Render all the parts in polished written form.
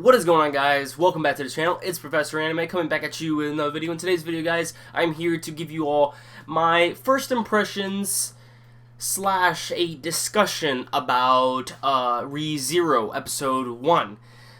What is going on, guys? Welcome back to the channel. It's Professor Anime coming back at you with another video. In today's video, guys, I'm here to give you all my first impressions slash a discussion about Re:Zero episode 1.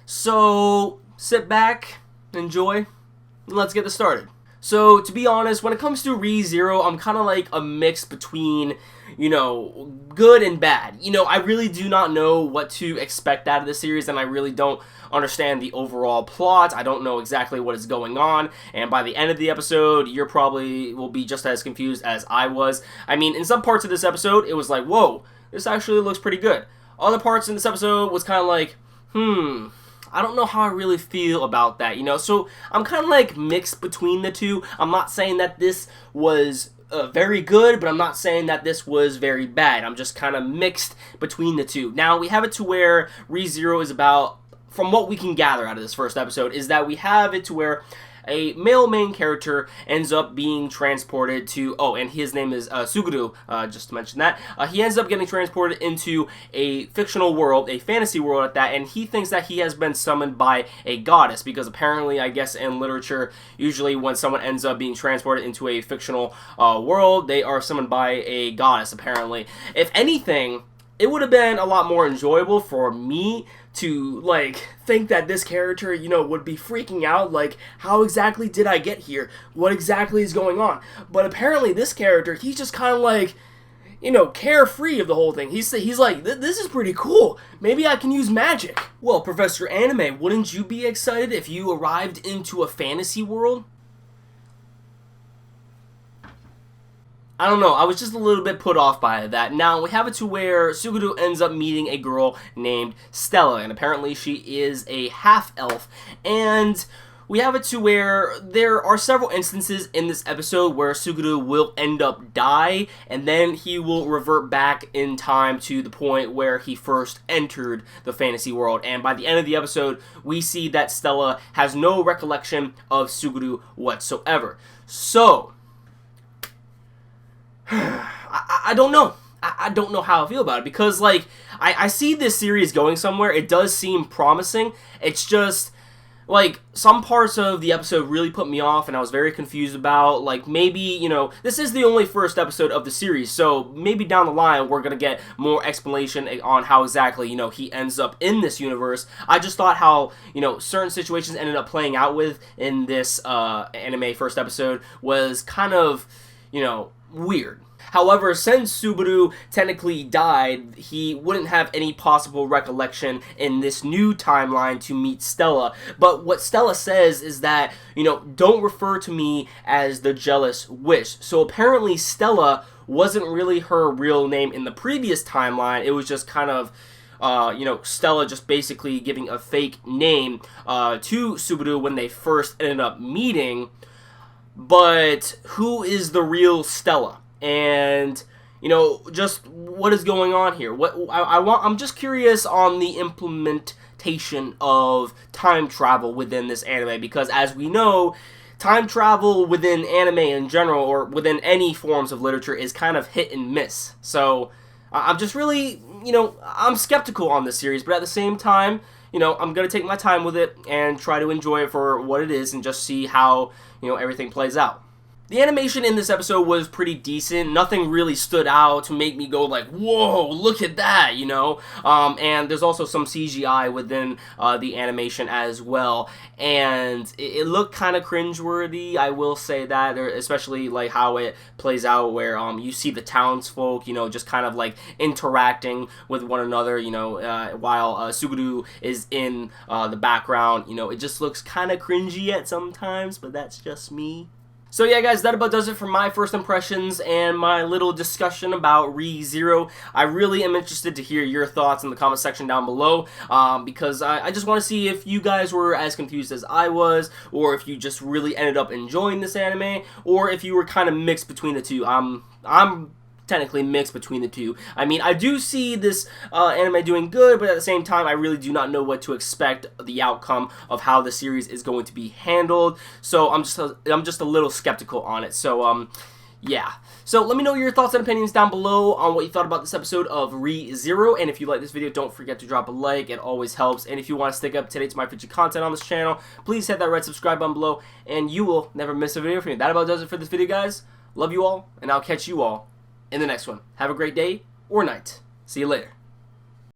So sit back, enjoy, and let's get this started. So, to be honest, when it comes to Re:Zero, I'm kind of like a mix between, good and bad. I really do not know what to expect out of this series, and I really don't understand the overall plot. I don't know exactly what is going on, and by the end of the episode, you probably will be just as confused as I was. I mean, in some parts of this episode, it was like, whoa, this actually looks pretty good. Other parts in this episode was kind of like, I don't know how I really feel about that, so I'm kind of like mixed between the two. I'm not saying that this was very good, but I'm not saying that this was very bad. I'm just kind of mixed between the two. Now, we have it to where Re:Zero is about, from what we can gather out of this first episode, is that we have it to where a male main character ends up being transported to, and his name is Suguru, just to mention that. He ends up getting transported into a fictional world, a fantasy world at that, and he thinks that he has been summoned by a goddess, because apparently, I guess in literature, usually when someone ends up being transported into a fictional world, they are summoned by a goddess, apparently. If anything, it would have been a lot more enjoyable for me to, think that this character, would be freaking out, how exactly did I get here? What exactly is going on? But apparently this character, he's just kind of carefree of the whole thing. He's like, this is pretty cool. Maybe I can use magic. Well, Professor Anime, wouldn't you be excited if you arrived into a fantasy world? I don't know, I was just a little bit put off by that. Now, we have it to where Suguru ends up meeting a girl named Stella, and apparently she is a half-elf, and we have it to where there are several instances in this episode where Suguru will end up die, and then he will revert back in time to the point where he first entered the fantasy world, and by the end of the episode, we see that Stella has no recollection of Suguru whatsoever. So, I don't know. I don't know how I feel about it, because, I see this series going somewhere. It does seem promising. It's just, some parts of the episode really put me off, and I was very confused about, maybe, this is the only first episode of the series, so maybe down the line we're gonna get more explanation on how exactly, he ends up in this universe. I just thought how, certain situations ended up playing out with in this anime first episode was kind of, weird. However, since Subaru technically died, he wouldn't have any possible recollection in this new timeline to meet Stella. But what Stella says is that, don't refer to me as the jealous wish. So apparently Stella wasn't really her real name in the previous timeline. It was just kind of Stella just basically giving a fake name to Subaru when they first ended up meeting. But who is the real Stella? And, just what is going on here? I'm just curious on the implementation of time travel within this anime, because as we know, time travel within anime in general, or within any forms of literature, is kind of hit and miss. So, I'm just really, I'm skeptical on this series, but at the same time, I'm going to take my time with it and try to enjoy it for what it is and just see how, everything plays out. The animation in this episode was pretty decent. Nothing really stood out to make me go whoa, look at that, and there's also some CGI within the animation as well, and it looked kind of cringeworthy, I will say that, especially how it plays out where you see the townsfolk, just kind of interacting with one another, while Suguru is in the background. It just looks kind of cringy at sometimes, but that's just me. So yeah, guys, that about does it for my first impressions and my little discussion about Re:Zero. I really am interested to hear your thoughts in the comment section down below, because I just want to see if you guys were as confused as I was, or if you just really ended up enjoying this anime, or if you were kind of mixed between the two. I'm technically mixed between the two. I mean, I do see this anime doing good, but at the same time, I really do not know what to expect the outcome of how the series is going to be handled. So I'm just a little skeptical on it. So yeah. So let me know your thoughts and opinions down below on what you thought about this episode of Re:Zero. And if you like this video, don't forget to drop a like. It always helps. And if you want to stick up to date to my future content on this channel, please hit that red subscribe button below, and you will never miss a video from me. That about does it for this video, guys. Love you all, and I'll catch you all in the next one. Have a great day or night. See you later.